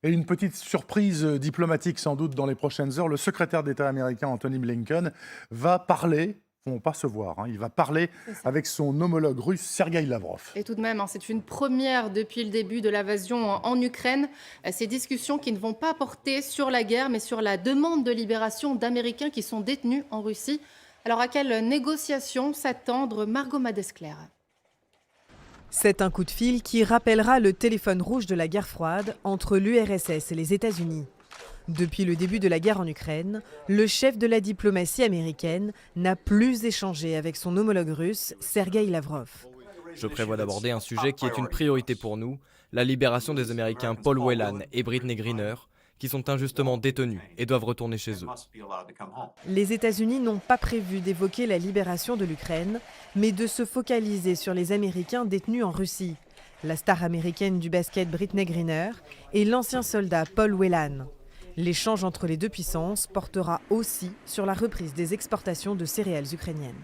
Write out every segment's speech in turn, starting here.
Et une petite surprise diplomatique sans doute dans les prochaines heures. Le secrétaire d'État américain Anthony Blinken va parler, ils ne vont pas se voir, il va parler C'est ça. avec son homologue russe Sergueï Lavrov. Et tout de même, c'est une première depuis le début de l'invasion en Ukraine. Ces discussions qui ne vont pas porter sur la guerre, mais sur la demande de libération d'Américains qui sont détenus en Russie. Alors, à quelle négociation s'attendre, Margot Madescler? C'est un coup de fil qui rappellera le téléphone rouge de la guerre froide entre l'URSS et les États-Unis. Depuis le début de la guerre en Ukraine, le chef de la diplomatie américaine n'a plus échangé avec son homologue russe, Sergueï Lavrov. Je prévois d'aborder un sujet qui est une priorité pour nous, la libération des Américains Paul Whelan et Brittney Griner, qui sont injustement détenus et doivent retourner chez eux. Les États-Unis n'ont pas prévu d'évoquer la libération de l'Ukraine, mais de se focaliser sur les Américains détenus en Russie. La star américaine du basket Brittney Griner et l'ancien soldat Paul Whelan. L'échange entre les deux puissances portera aussi sur la reprise des exportations de céréales ukrainiennes.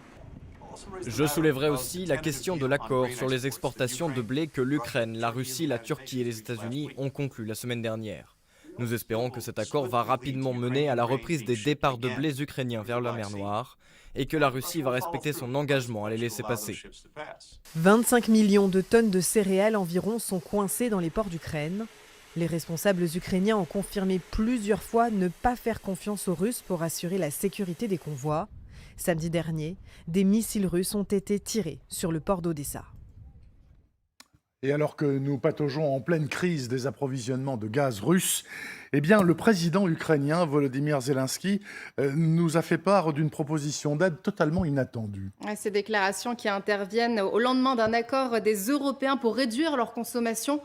Je soulèverai aussi la question de l'accord sur les exportations de blé que l'Ukraine, la Russie, la Turquie et les États-Unis ont conclu la semaine dernière. Nous espérons que cet accord va rapidement mener à la reprise des départs de blés ukrainiens vers la mer Noire et que la Russie va respecter son engagement à les laisser passer. 25 millions de tonnes de céréales environ sont coincées dans les ports d'Ukraine. Les responsables ukrainiens ont confirmé plusieurs fois ne pas faire confiance aux Russes pour assurer la sécurité des convois. Samedi dernier, des missiles russes ont été tirés sur le port d'Odessa. Et alors que nous pataugeons en pleine crise des approvisionnements de gaz russe, eh bien, le président ukrainien Volodymyr Zelensky nous a fait part d'une proposition d'aide totalement inattendue. Ces déclarations qui interviennent au lendemain d'un accord des Européens pour réduire leur consommation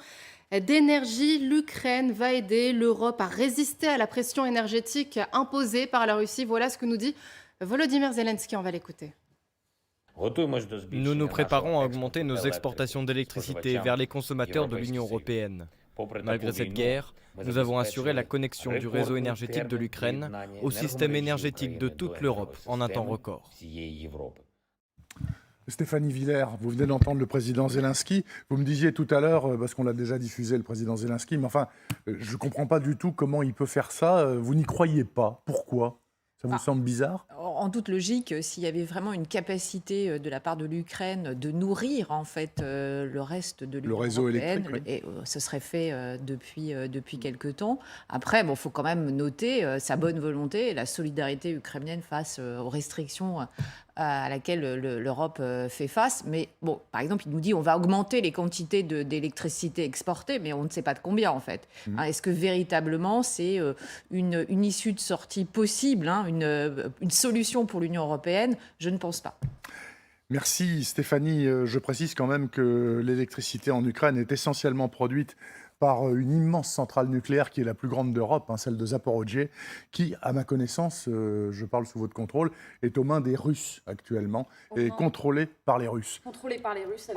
d'énergie. L'Ukraine va aider l'Europe à résister à la pression énergétique imposée par la Russie. Voilà ce que nous dit Volodymyr Zelensky. On va l'écouter. Nous nous préparons à augmenter nos exportations d'électricité vers les consommateurs de l'Union européenne. Malgré cette guerre, nous avons assuré la connexion du réseau énergétique de l'Ukraine au système énergétique de toute l'Europe en un temps record. Stéphanie Villers, vous venez d'entendre le président Zelensky. Vous me disiez tout à l'heure, parce qu'on l'a déjà diffusé, le président Zelensky, mais enfin, je ne comprends pas du tout comment il peut faire ça. Vous n'y croyez pas. Pourquoi ? Ça vous semble bizarre ? En toute logique, s'il y avait vraiment une capacité de la part de l'Ukraine de nourrir en fait le reste de l'Union réseau européenne, électrique, oui. et ce serait fait depuis quelque temps. Après, bon, faut quand même noter sa bonne volonté et la solidarité ukrainienne face aux restrictions à laquelle l'Europe fait face. Mais bon, par exemple, il nous dit on va augmenter les quantités d'électricité exportées, mais on ne sait pas de combien en fait. Est-ce que véritablement c'est une issue de sortie possible, une solution pour l'Union européenne? Je ne pense pas. Merci Stéphanie. Je précise quand même que l'électricité en Ukraine est essentiellement produite par une immense centrale nucléaire qui est la plus grande d'Europe, celle de Zaporozhye, qui, à ma connaissance, je parle sous votre contrôle, est aux mains des Russes actuellement et contrôlée par les Russes. Contrôlé par les Russes.